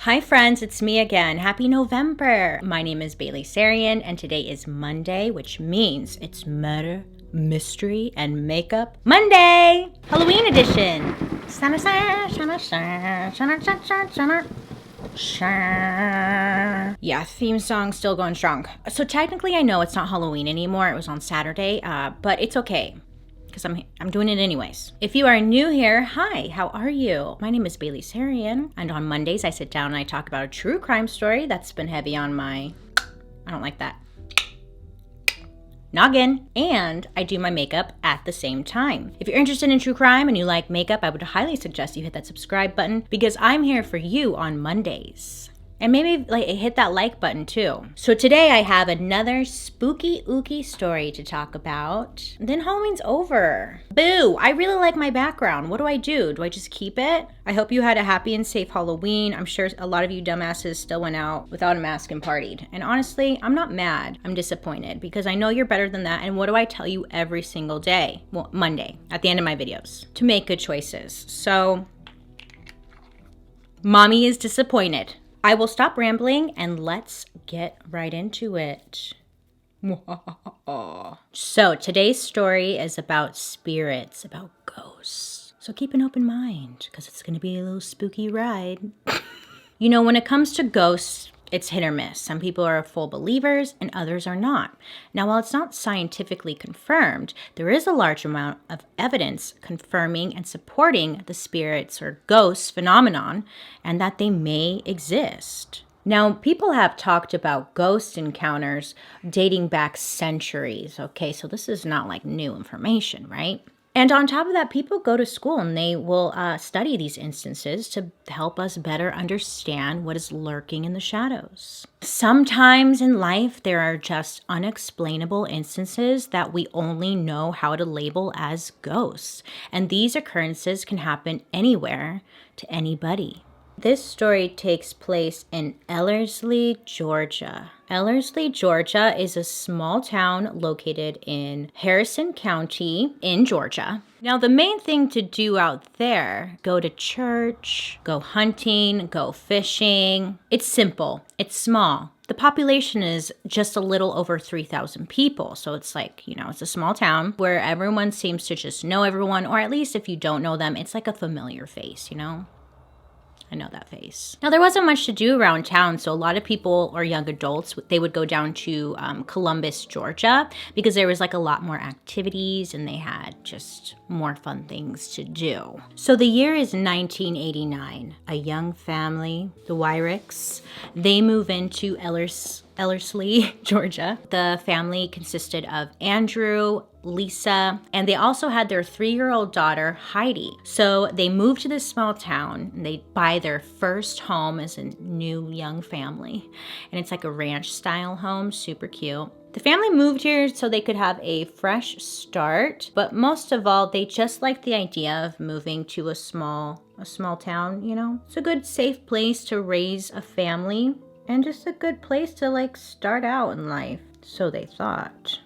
Hi friends, it's me again. Happy November. My name is Bailey Sarian and today is Monday, which means it's murder, mystery, and makeup Monday! Halloween edition. Yeah, theme song still going strong. So technically I know it's not Halloween anymore. It was on Saturday, but it's okay. Because I'm doing it anyways. If you are new here, hi, how are you? My name is Bailey Sarian, and on Mondays I sit down and I talk about a true crime story that's been heavy on my, I don't like that, noggin, and I do my makeup at the same time. If you're interested in true crime and you like makeup, I would highly suggest you hit that subscribe button because I'm here for you on Mondays. And maybe hit that like button too. So today I have another spooky ooky story to talk about. Then Halloween's over. Boo! I really like my background. What do? Do I just keep it? I hope you had a happy and safe Halloween. I'm sure a lot of you dumbasses still went out without a mask and partied. And honestly, I'm not mad. I'm disappointed because I know you're better than that. And what do I tell you every single day? Well, Monday, at the end of my videos, to make good choices. So, mommy is disappointed. I will stop rambling and let's get right into it. So today's story is about spirits, about ghosts. So keep an open mind because it's going to be a little spooky ride. You know, when it comes to ghosts, it's hit or miss. Some people are full believers and others are not. Now, while it's not scientifically confirmed, there is a large amount of evidence confirming and supporting the spirits or ghosts phenomenon and that they may exist. Now, people have talked about ghost encounters dating back centuries. Okay, so this is not like new information, right? And on top of that, people go to school and they will study these instances to help us better understand what is lurking in the shadows. Sometimes in life, there are just unexplainable instances that we only know how to label as ghosts. And these occurrences can happen anywhere to anybody. This story takes place in Ellerslie, Georgia. Ellerslie, Georgia is a small town located in Harrison County in Georgia. Now, the main thing to do out there, go to church, go hunting, go fishing. It's simple. It's small. The population is just a little over 3,000 people. So it's like, it's a small town where everyone seems to just know everyone, or at least if you don't know them, it's like a familiar face, I know that face. Now, there wasn't much to do around town, so a lot of people or young adults, they would go down to Columbus, Georgia, because there was like a lot more activities and they had just more fun things to do. So the year is 1989. A young family, the Wyricks, they move into Ellerslie, Georgia. The family consisted of Andrew, Lisa, and they also had their 3-year-old daughter, Heidi. So they moved to this small town and they buy their first home as a new young family. And it's like a ranch style home, super cute. The family moved here so they could have a fresh start, but most of all, they just liked the idea of moving to a small town, It's a good, safe place to raise a family and just a good place to start out in life, so they thought.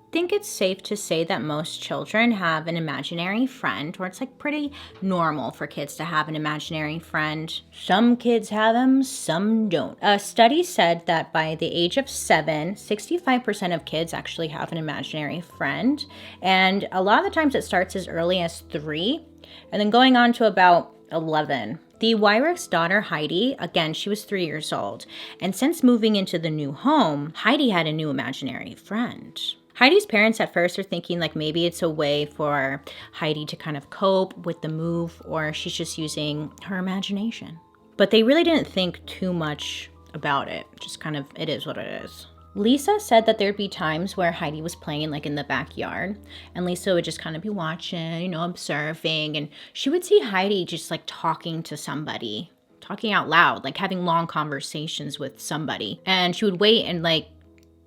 I think it's safe to say that most children have an imaginary friend, or it's pretty normal for kids to have an imaginary friend. Some kids have them, some don't. A study said that by the age of 7, 65% of kids actually have an imaginary friend. And a lot of the times it starts as early as 3, and then going on to about 11. The Wyrick's daughter, Heidi, again, she was 3 years old. And since moving into the new home, Heidi had a new imaginary friend. Heidi's parents at first are thinking maybe it's a way for Heidi to kind of cope with the move, or she's just using her imagination. But they really didn't think too much about it. Just kind of, it is what it is. Lisa said that there'd be times where Heidi was playing in the backyard, and Lisa would just kind of be watching, observing, and she would see Heidi just talking to somebody, talking out loud, having long conversations with somebody. And she would wait and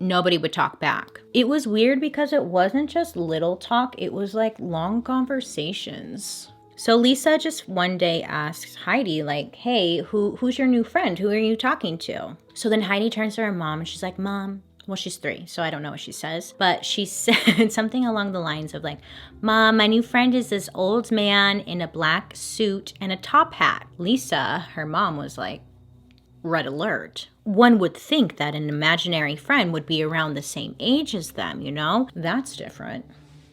nobody would talk back. It was weird because it wasn't just little talk, it was long conversations. So Lisa just one day asks Heidi, hey, who's your new friend? Who are you talking to? So then Heidi turns to her mom and she's like, Mom, well, she's 3, so I don't know what she says, but she said something along the lines of Mom, my new friend is this old man in a black suit and a top hat. Lisa, her mom, was like, red alert. One would think that an imaginary friend would be around the same age as them, you know? That's different.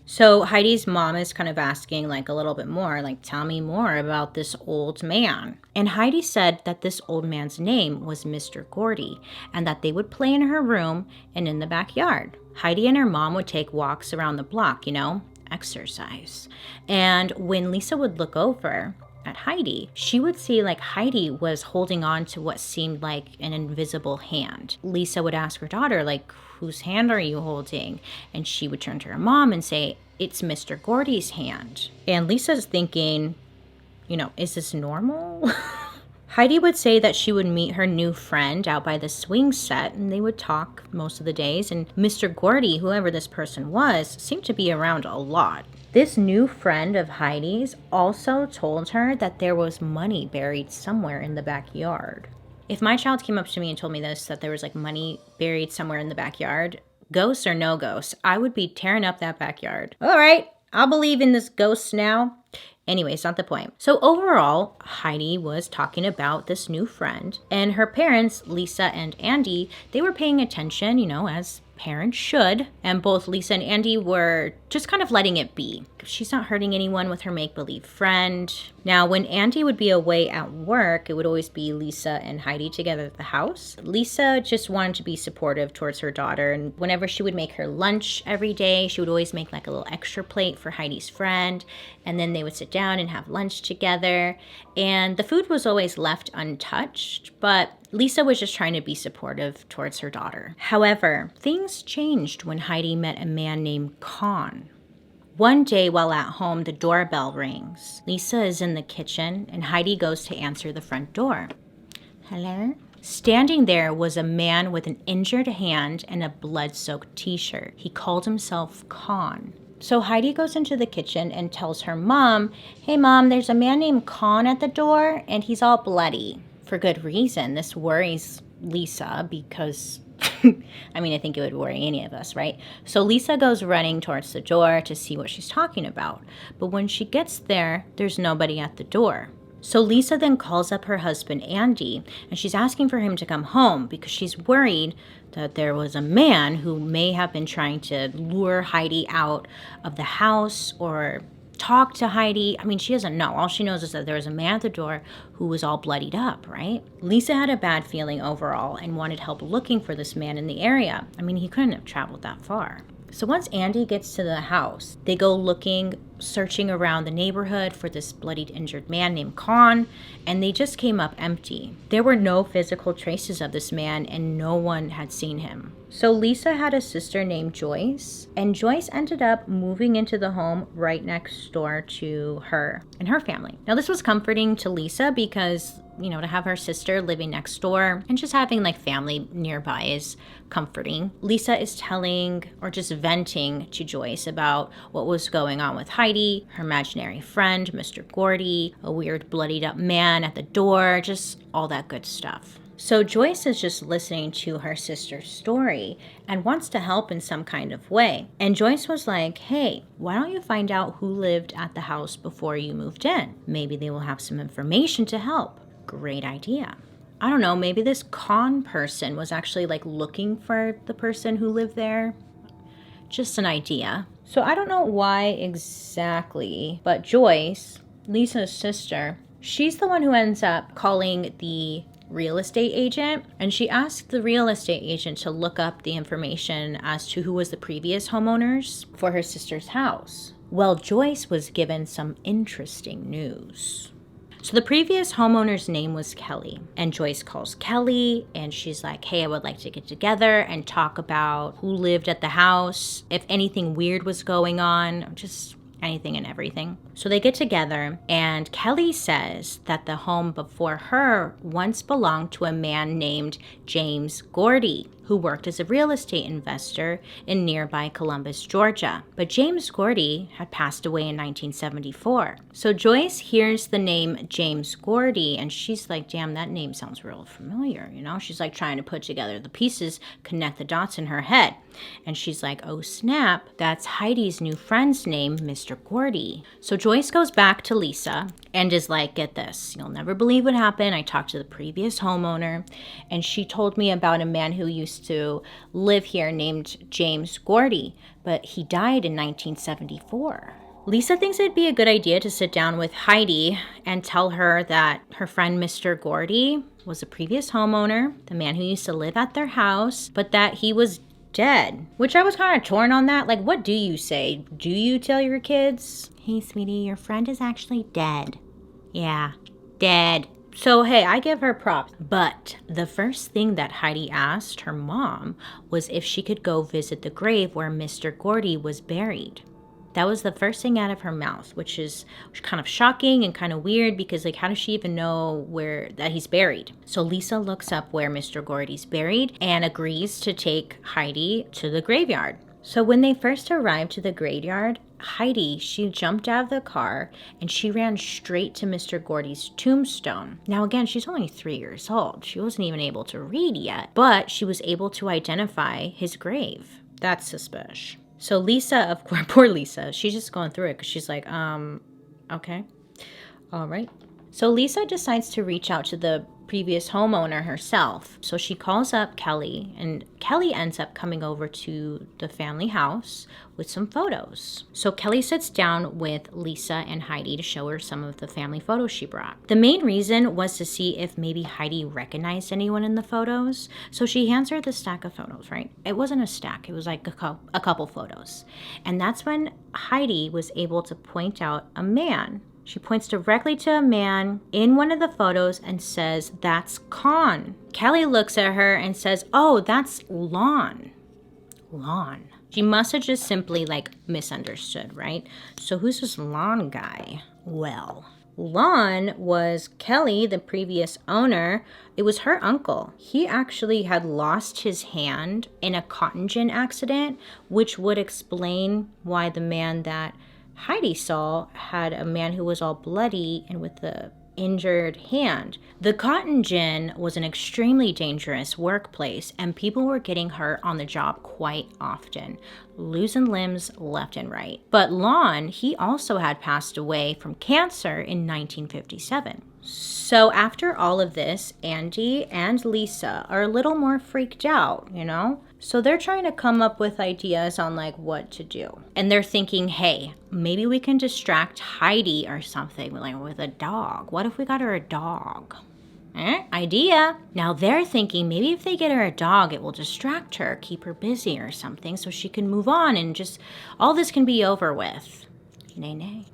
So Heidi's mom is kind of asking like a little bit more, like, tell me more about this old man. And Heidi said that this old man's name was Mr. Gordy and that they would play in her room and in the backyard. Heidi and her mom would take walks around the block, you know, exercise. And when Lisa would look over at Heidi, she would see like Heidi was holding on to what seemed like an invisible hand. Lisa would ask her daughter, like, whose hand are you holding? And she would turn to her mom and say, it's Mr. Gordy's hand. And Lisa's thinking, you know, is this normal? Heidi would say that she would meet her new friend out by the swing set and they would talk most of the days. And Mr. Gordy, whoever this person was, seemed to be around a lot. This new friend of Heidi's also told her that there was money buried somewhere in the backyard. If my child came up to me and told me this, that there was like money buried somewhere in the backyard, ghosts or no ghosts, I would be tearing up that backyard. All right, I'll believe in this ghost now. Anyways, not the point. So overall, Heidi was talking about this new friend, and her parents, Lisa and Andy, they were paying attention, you know, as parents should. And both Lisa and Andy were just kind of letting it be. She's not hurting anyone with her make-believe friend. Now, when Andy would be away at work, it would always be Lisa and Heidi together at the house. Lisa just wanted to be supportive towards her daughter. And whenever she would make her lunch every day, she would always make like a little extra plate for Heidi's friend. And then they would sit down and have lunch together. And the food was always left untouched, but Lisa was just trying to be supportive towards her daughter. However, things changed when Heidi met a man named Con. One day while at home, the doorbell rings. Lisa is in the kitchen and Heidi goes to answer the front door. Hello? Standing there was a man with an injured hand and a blood-soaked t-shirt. He called himself Con. So Heidi goes into the kitchen and tells her mom, hey mom, there's a man named Con at the door and he's all bloody. For good reason. This worries Lisa because, I mean, I think it would worry any of us, right? So Lisa goes running towards the door to see what she's talking about. But when she gets there, there's nobody at the door. So Lisa then calls up her husband, Andy, and she's asking for him to come home because she's worried that there was a man who may have been trying to lure Heidi out of the house or talk to Heidi. I mean, she doesn't know. All she knows is that there was a man at the door who was all bloodied up, right? Lisa had a bad feeling overall and wanted help looking for this man in the area. I mean, he couldn't have traveled that far. So once Andy gets to the house, they go looking, searching around the neighborhood for this bloodied, injured man named Con, and they just came up empty. There were no physical traces of this man, and no one had seen him. So Lisa had a sister named Joyce, and Joyce ended up moving into the home right next door to her and her family. Now, this was comforting to Lisa because, you know, to have her sister living next door and just having like family nearby is comforting. Lisa is telling or just venting to Joyce about what was going on with Heidi, her imaginary friend, Mr. Gordy, a weird bloodied up man at the door, just all that good stuff. So Joyce is just listening to her sister's story and wants to help in some kind of way. And Joyce was like, hey, why don't you find out who lived at the house before you moved in? Maybe they will have some information to help. Great idea. I don't know, maybe this Con person was actually like looking for the person who lived there. Just an idea. So I don't know why exactly, but Joyce, Lisa's sister, she's the one who ends up calling the real estate agent, and she asked the real estate agent to look up the information as to who was the previous homeowners for her sister's house. Well, Joyce was given some interesting news. So the previous homeowner's name was Kelly, and Joyce calls Kelly and she's like, hey, I would like to get together and talk about who lived at the house, if anything weird was going on, just anything and everything. So they get together and Kelly says that the home before her once belonged to a man named James Gordy, who worked as a real estate investor in nearby Columbus, Georgia. But James Gordy had passed away in 1974. So Joyce hears the name James Gordy and she's like, damn, that name sounds real familiar, you know? She's like trying to put together the pieces, connect the dots in her head. And she's like, oh snap, that's Heidi's new friend's name, Mr. Gordy. So Joyce goes back to Lisa and is like, get this, you'll never believe what happened. I talked to the previous homeowner, and she told me about a man who used to live here named James Gordy, but he died in 1974. Lisa thinks it'd be a good idea to sit down with Heidi and tell her that her friend Mr. Gordy was a previous homeowner, the man who used to live at their house, but that he was dead. Which I was kind of torn on that. Like, what do you say? Do you tell your kids, hey, sweetie, your friend is actually dead? Yeah, dead. So, hey, I give her props. But the first thing that Heidi asked her mom was if she could go visit the grave where Mr. Gordy was buried. That was the first thing out of her mouth, which is kind of shocking and kind of weird because, like, how does she even know where that he's buried? So Lisa looks up where Mr. Gordy's buried and agrees to take Heidi to the graveyard. So when they first arrived to the graveyard, Heidi, she jumped out of the car and she ran straight to Mr. Gordy's tombstone. Now, again, she's only 3 years old. She wasn't even able to read yet, but she was able to identify his grave. That's suspicious. So Lisa, of course, poor Lisa, she's just going through it because she's like, okay, all right. So Lisa decides to reach out to the previous homeowner herself. So she calls up Kelly, and Kelly ends up coming over to the family house with some photos. So Kelly sits down with Lisa and Heidi to show her some of the family photos she brought. The main reason was to see if maybe Heidi recognized anyone in the photos. So she hands her the stack of photos, right? It wasn't a stack, it was like a couple photos. And that's when Heidi was able to point out a man. She points directly to a man in one of the photos and says, that's Con. Kelly looks at her and says, oh, that's Lon. Lon. She must have just simply like misunderstood, right? So who's this Lon guy? Well, Lon was Kelly, the previous owner. It was her uncle. He actually had lost his hand in a cotton gin accident, which would explain why the man that Heidi saw had a man who was all bloody and with the injured hand. The cotton gin was an extremely dangerous workplace, and people were getting hurt on the job quite often, losing limbs left and right. But Lon, he also had passed away from cancer in 1957. So after all of this, Andy and Lisa are a little more freaked out, you know? So they're trying to come up with ideas on like what to do. And they're thinking, hey, maybe we can distract Heidi or something like with a dog. What if we got her a dog? Idea. Now they're thinking maybe if they get her a dog, it will distract her, keep her busy or something so she can move on and just all this can be over with. Nay, nay.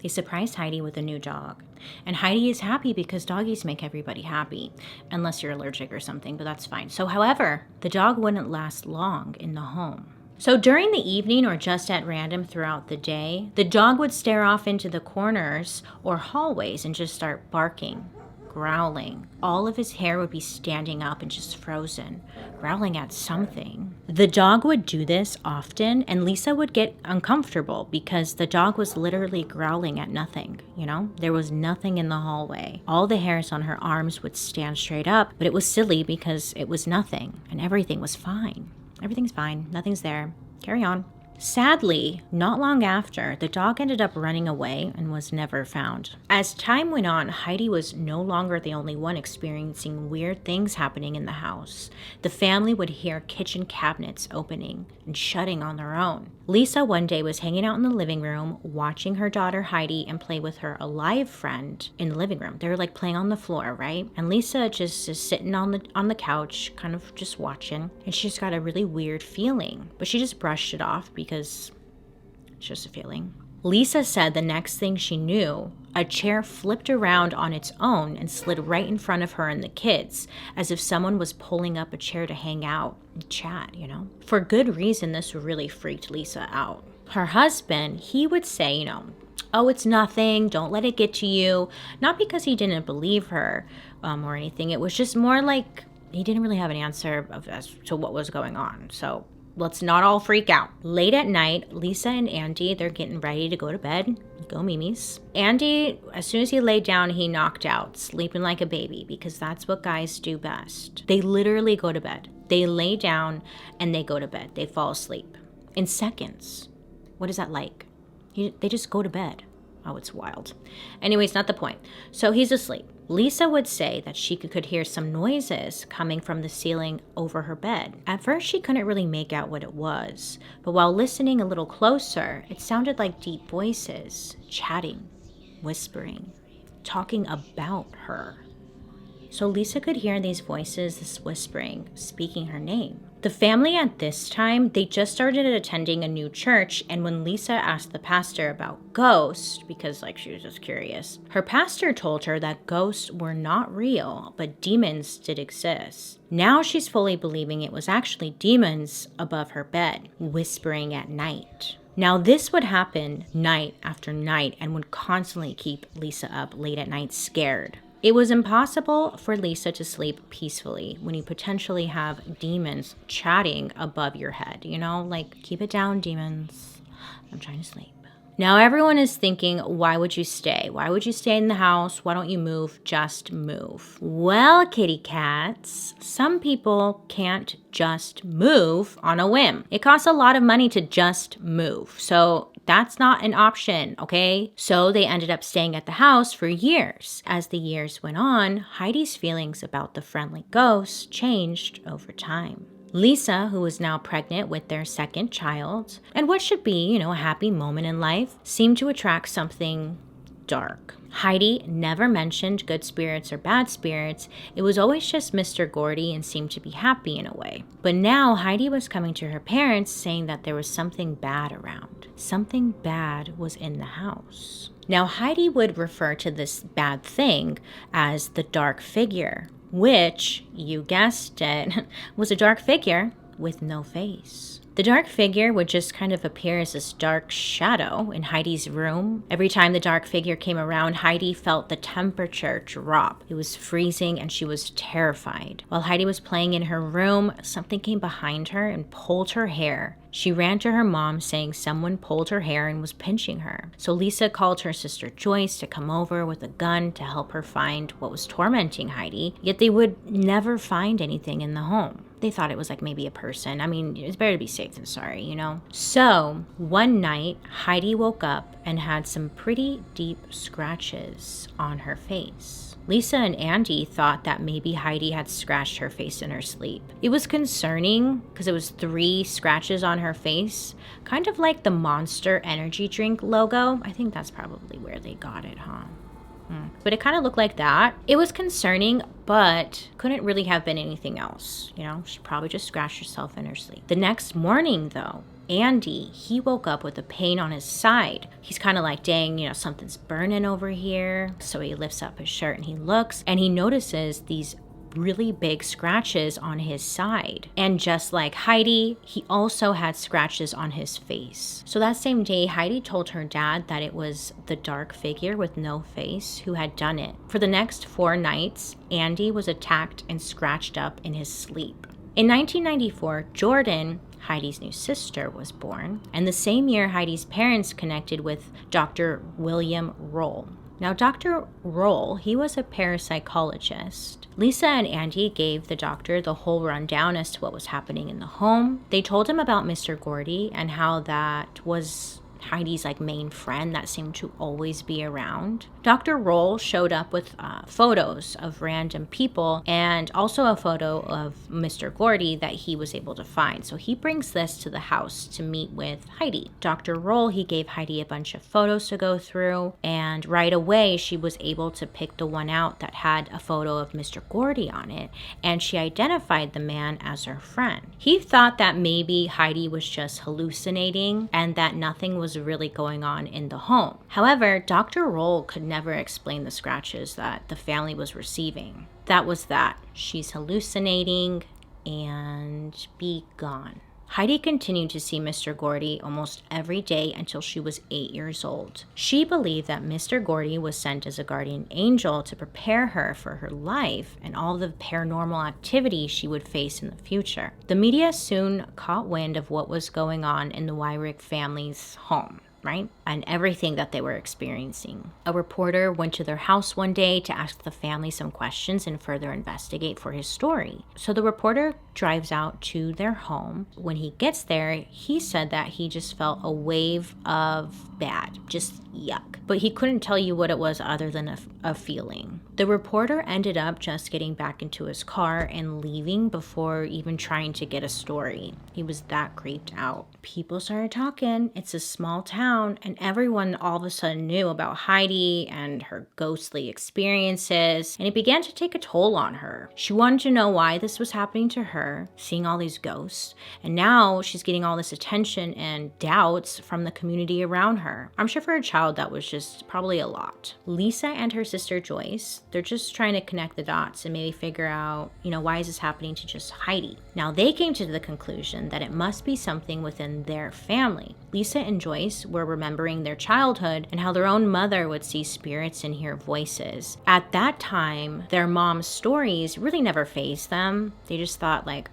They surprise Heidi with a new dog. And Heidi is happy because doggies make everybody happy, unless you're allergic or something, but that's fine. So, however, the dog wouldn't last long in the home. So during the evening or just at random throughout the day, the dog would stare off into the corners or hallways and just start barking, growling. All of his hair would be standing up and just frozen, growling at something. The dog would do this often, and Lisa would get uncomfortable because the dog was literally growling at nothing, you know? There was nothing in the hallway. All the hairs on her arms would stand straight up, but it was silly because it was nothing, and everything was fine. Everything's fine. Nothing's there. Carry on. Sadly, not long after, the dog ended up running away and was never found. As time went on, Heidi was no longer the only one experiencing weird things happening in the house. The family would hear kitchen cabinets opening and shutting on their own. Lisa one day was hanging out in the living room, watching her daughter Heidi and play with her alive friend in the living room. They were like playing on the floor, right? And Lisa just is sitting on the couch, kind of just watching, and she just got a really weird feeling, but she just brushed it off because it's just a feeling. Lisa said the next thing she knew, a chair flipped around on its own and slid right in front of her and the kids, as if someone was pulling up a chair to hang out and chat, you know? For good reason, this really freaked Lisa out. Her husband, he would say, you know, oh, it's nothing, don't let it get to you. Not because he didn't believe her or anything. It was just more like he didn't really have an answer as to what was going on. So let's not all freak out. Late at night, Lisa and Andy, they're getting ready to go to bed. Go Mimis. Andy, as soon as he laid down, he knocked out, sleeping like a baby, because that's what guys do best. They literally go to bed. They lay down and they go to bed. They fall asleep in seconds. What is that like? They just go to bed. Oh, it's wild. Anyways, not the point. So he's asleep. Lisa would say that she could hear some noises coming from the ceiling over her bed. At first, she couldn't really make out what it was, but while listening a little closer, it sounded like deep voices, chatting, whispering, talking about her. So Lisa could hear these voices, this whispering, speaking her name. The family at this time, they just started attending a new church, and when Lisa asked the pastor about ghosts, because she was just curious, her pastor told her that ghosts were not real, but demons did exist. Now she's fully believing it was actually demons above her bed, whispering at night. Now this would happen night after night and would constantly keep Lisa up late at night scared. It was impossible for Lisa to sleep peacefully when you potentially have demons chatting above your head, keep it down, demons. I'm trying to sleep. Now everyone is thinking, why would you stay? Why would you stay in the house? Why don't you move? Just move. Well, kitty cats, some people can't just move on a whim. It costs a lot of money to just move. So that's not an option, okay? So they ended up staying at the house for years. As the years went on, Heidi's feelings about the friendly ghosts changed over time. Lisa, who was now pregnant with their second child, and what should be, a happy moment in life, seemed to attract something dark. Heidi never mentioned good spirits or bad spirits. It was always just Mr. Gordy and seemed to be happy in a way. But now Heidi was coming to her parents saying that there was something bad around. Something bad was in the house. Now Heidi would refer to this bad thing as the dark figure, which, you guessed it, was a dark figure with no face. The dark figure would just kind of appear as this dark shadow in Heidi's room. Every time the dark figure came around, Heidi felt the temperature drop. It was freezing and she was terrified. While Heidi was playing in her room, something came behind her and pulled her hair. She ran to her mom saying someone pulled her hair and was pinching her. So Lisa called her sister Joyce to come over with a gun to help her find what was tormenting Heidi, yet they would never find anything in the home. They thought it was maybe a person. It's better to be safe than sorry, So one night, Heidi woke up and had some pretty deep scratches on her face. Lisa and Andy thought that maybe Heidi had scratched her face in her sleep. It was concerning because it was 3 scratches on her face, kind of like the Monster energy drink logo. I think that's probably where they got it, huh? But it kind of looked like that. It was concerning, but couldn't really have been anything else. She probably just scratched herself in her sleep. The next morning, though, Andy, he woke up with a pain on his side. He's kind of like, dang, something's burning over here. So he lifts up his shirt and he looks and he notices these really big scratches on his side. And just like Heidi, he also had scratches on his face. So that same day, Heidi told her dad that it was the dark figure with no face who had done it. For the next 4 nights, Andy was attacked and scratched up in his sleep. In 1994, Jordan, Heidi's new sister, was born. And the same year, Heidi's parents connected with Dr. William Roll. Now, Dr. Roll, he was a parapsychologist. Lisa and Andy gave the doctor the whole rundown as to what was happening in the home. They told him about Mr. Gordy and how that was Heidi's main friend that seemed to always be around. Dr. Roll showed up with photos of random people and also a photo of Mr. Gordy that he was able to find. So he brings this to the house to meet with Heidi. Dr. Roll, he gave Heidi a bunch of photos to go through, and right away she was able to pick the one out that had a photo of Mr. Gordy on it, and she identified the man as her friend. He thought that maybe Heidi was just hallucinating and that nothing was really going on in the home. However, Dr. Roll could never explain the scratches that the family was receiving. That was that. She's hallucinating and be gone. Heidi continued to see Mr. Gordy almost every day until she was 8 years old. She believed that Mr. Gordy was sent as a guardian angel to prepare her for her life and all the paranormal activity she would face in the future. The media soon caught wind of what was going on in the Wyrick family's home. right? And everything that they were experiencing. A reporter went to their house one day to ask the family some questions and further investigate for his story. So the reporter drives out to their home. When he gets there, he said that he just felt a wave of bad, just yuck. But he couldn't tell you what it was other than a feeling. The reporter ended up just getting back into his car and leaving before even trying to get a story. He was that creeped out. People started talking. It's a small town, and everyone all of a sudden knew about Heidi and her ghostly experiences, and it began to take a toll on her. She wanted to know why this was happening to her, seeing all these ghosts, and now she's getting all this attention and doubts from the community around her. I'm sure for a child that was just probably a lot. Lisa and her sister Joyce, they're just trying to connect the dots and maybe figure out, why is this happening to just Heidi? Now they came to the conclusion that it must be something within their family. Lisa and Joyce were remembering their childhood and how their own mother would see spirits and hear voices. At that time, their mom's stories really never fazed them. They just thought like,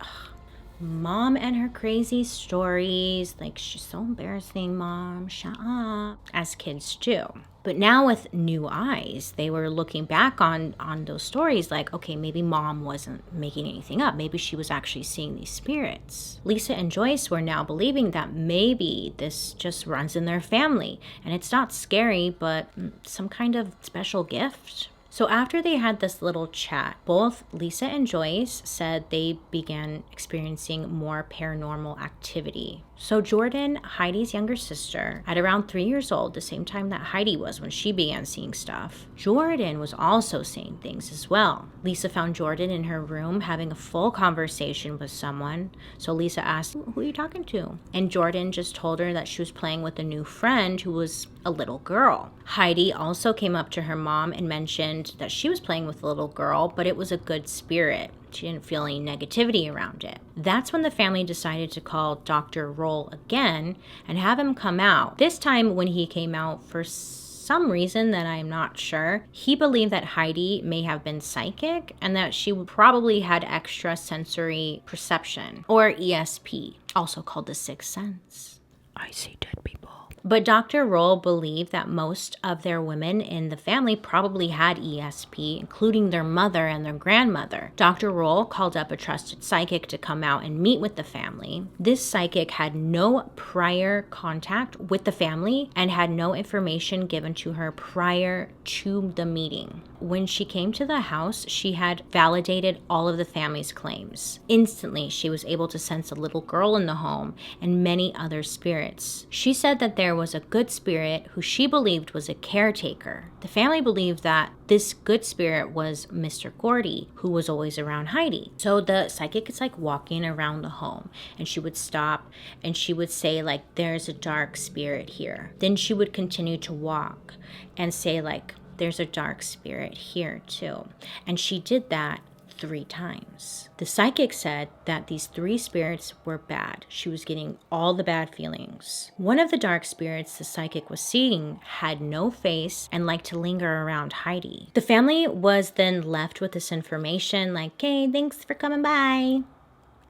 Mom and her crazy stories, like she's so embarrassing, Mom, shut up, as kids do. But now with new eyes, they were looking back on those stories like, okay, maybe Mom wasn't making anything up. Maybe she was actually seeing these spirits. Lisa and Joyce were now believing that maybe this just runs in their family. And it's not scary, but some kind of special gift. So after they had this little chat, both Lisa and Joyce said they began experiencing more paranormal activity. So Jordan, Heidi's younger sister, at around 3 years old, the same time that Heidi was when she began seeing stuff, Jordan was also seeing things as well. Lisa found Jordan in her room having a full conversation with someone. So Lisa asked, "Who are you talking to?" And Jordan just told her that she was playing with a new friend who was a little girl. Heidi also came up to her mom and mentioned that she was playing with a little girl, but it was a good spirit. She didn't feel any negativity around it. That's when the family decided to call Dr. Roll again and have him come out. This time when he came out, for some reason that I'm not sure, he believed that Heidi may have been psychic and that she probably had extrasensory perception, or ESP, also called the sixth sense. I see dead people. But Dr. Roll believed that most of their women in the family probably had ESP, including their mother and their grandmother. Dr. Roll called up a trusted psychic to come out and meet with the family. This psychic had no prior contact with the family and had no information given to her prior to the meeting. When she came to the house, she had validated all of the family's claims. Instantly, she was able to sense a little girl in the home and many other spirits. She said that there was a good spirit who she believed was a caretaker. The family believed that this good spirit was Mr. Gordy, who was always around Heidi. So the psychic is like walking around the home, and she would stop and she would say like, "There's a dark spirit here." Then she would continue to walk and say like, "There's a dark spirit here too." And she did that 3 times. The psychic said that these 3 spirits were bad. She was getting all the bad feelings. One of the dark spirits the psychic was seeing had no face and liked to linger around Heidi. The family was then left with this information like, "Okay, thanks for coming by.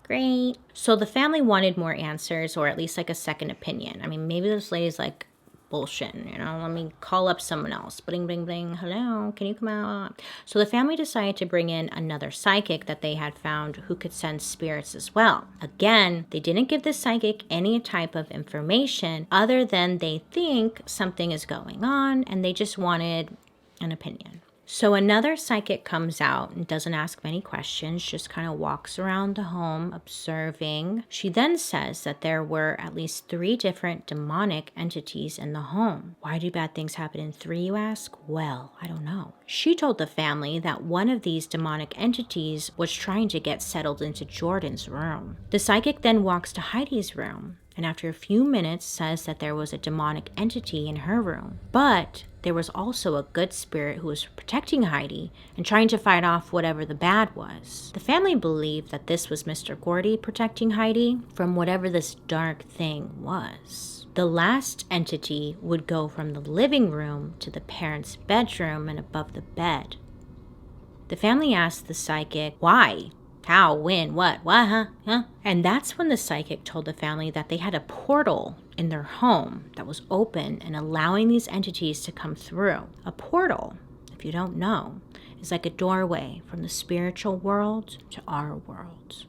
Great." So the family wanted more answers, or at least like a second opinion. I mean, maybe this lady's like bullshitting, let me call up someone else. Bling, bling, bling. Hello, can you come out? So the family decided to bring in another psychic that they had found who could sense spirits as well. Again, they didn't give the psychic any type of information other than they think something is going on and they just wanted an opinion. So another psychic comes out and doesn't ask many questions, just kind of walks around the home observing. She then says that there were at least 3 different demonic entities in the home. Why do bad things happen in 3, you ask? Well, I don't know. She told the family that one of these demonic entities was trying to get settled into Jordan's room. The psychic then walks to Heidi's room, and after a few minutes says that there was a demonic entity in her room. But there was also a good spirit who was protecting Heidi and trying to fight off whatever the bad was. The family believed that this was Mr. Gordy protecting Heidi from whatever this dark thing was. The last entity would go from the living room to the parents' bedroom and above the bed. The family asked the psychic why How? When? What? Huh? And that's when the psychic told the family that they had a portal in their home that was open and allowing these entities to come through. A portal, if you don't know, is like a doorway from the spiritual world to our world.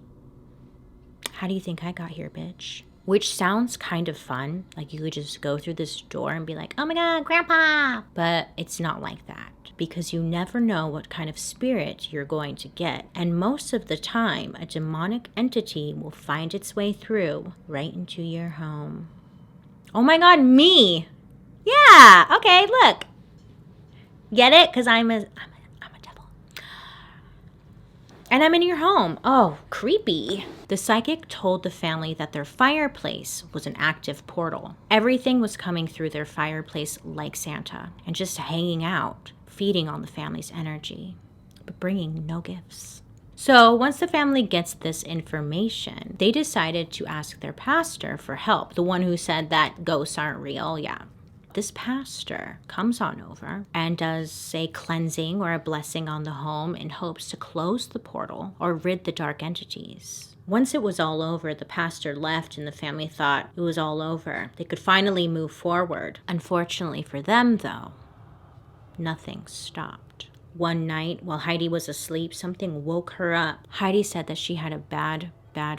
How do you think I got here, bitch? Which sounds kind of fun. Like you could just go through this door and be like, oh my God, Grandpa. But it's not like that, because you never know what kind of spirit you're going to get. And most of the time, a demonic entity will find its way through right into your home. Oh my God, me. Yeah, okay, look. Get it? Because I'm a devil. And I'm in your home. Oh, creepy. The psychic told the family that their fireplace was an active portal. Everything was coming through their fireplace like Santa and just hanging out, feeding on the family's energy, but bringing no gifts. So once the family gets this information, they decided to ask their pastor for help, the one who said that ghosts aren't real. Yeah. This pastor comes on over and does a cleansing or a blessing on the home in hopes to close the portal or rid the dark entities. Once it was all over, the pastor left and the family thought it was all over. They could finally move forward. Unfortunately for them, though, nothing stopped. One night, while Heidi was asleep, something woke her up. Heidi said that she had a bad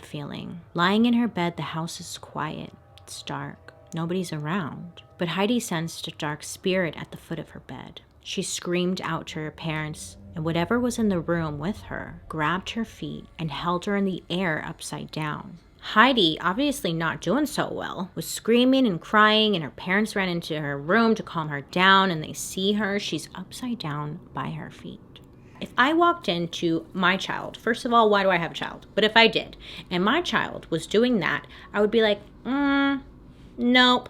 feeling. Lying in her bed, the house is quiet. It's dark. Nobody's around. But Heidi sensed a dark spirit at the foot of her bed. She screamed out to her parents, and whatever was in the room with her grabbed her feet and held her in the air upside down. Heidi, obviously not doing so well, was screaming and crying, and her parents ran into her room to calm her down, and they see her. She's upside down by her feet. If I walked into my child, first of all, why do I have a child? But if I did, and my child was doing that, I would be like, nope.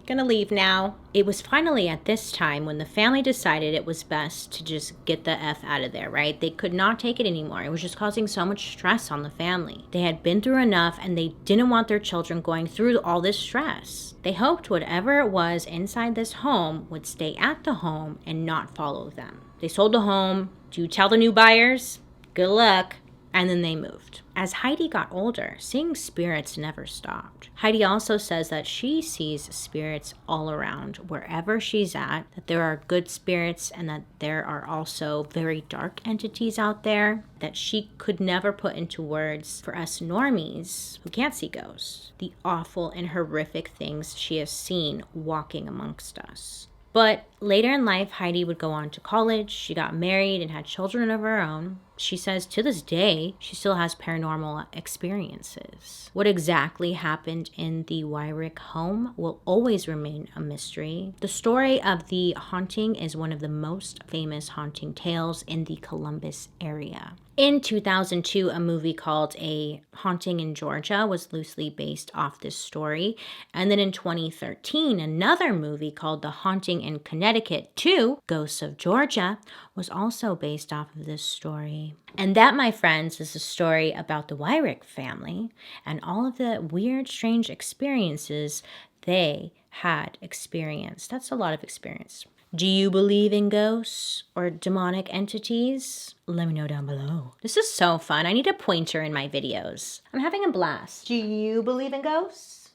Gonna leave now. It was finally at this time when the family decided it was best to just get the F out of there, right? They could not take it anymore. It was just causing so much stress on the family. They had been through enough and they didn't want their children going through all this stress. They hoped whatever it was inside this home would stay at the home and not follow them. They sold the home. Do you tell the new buyers? Good luck. And then they moved. As Heidi got older, seeing spirits never stopped. Heidi also says that she sees spirits all around, wherever she's at, that there are good spirits and that there are also very dark entities out there that she could never put into words for us normies who can't see ghosts. The awful and horrific things she has seen walking amongst us. But later in life, Heidi would go on to college. She got married and had children of her own. She says to this day, she still has paranormal experiences. What exactly happened in the Wyrick home will always remain a mystery. The story of the haunting is one of the most famous haunting tales in the Columbus area. In 2002, a movie called A Haunting in Georgia was loosely based off this story. And then in 2013, another movie called The Haunting in Connecticut 2, Ghosts of Georgia, was also based off of this story. And that, my friends, is a story about the Wyrick family and all of the weird, strange experiences they had experienced. That's a lot of experience. Do you believe in ghosts or demonic entities? Let me know down below. This is so fun. I need a pointer in my videos. I'm having a blast. Do you believe in ghosts?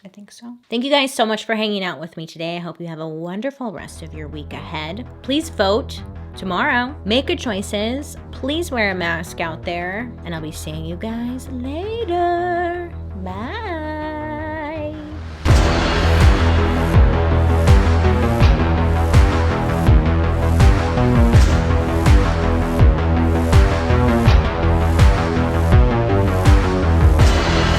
I think so. Thank you guys so much for hanging out with me today. I hope you have a wonderful rest of your week ahead. Please vote tomorrow. Make good choices. Please wear a mask out there. And I'll be seeing you guys later. Bye.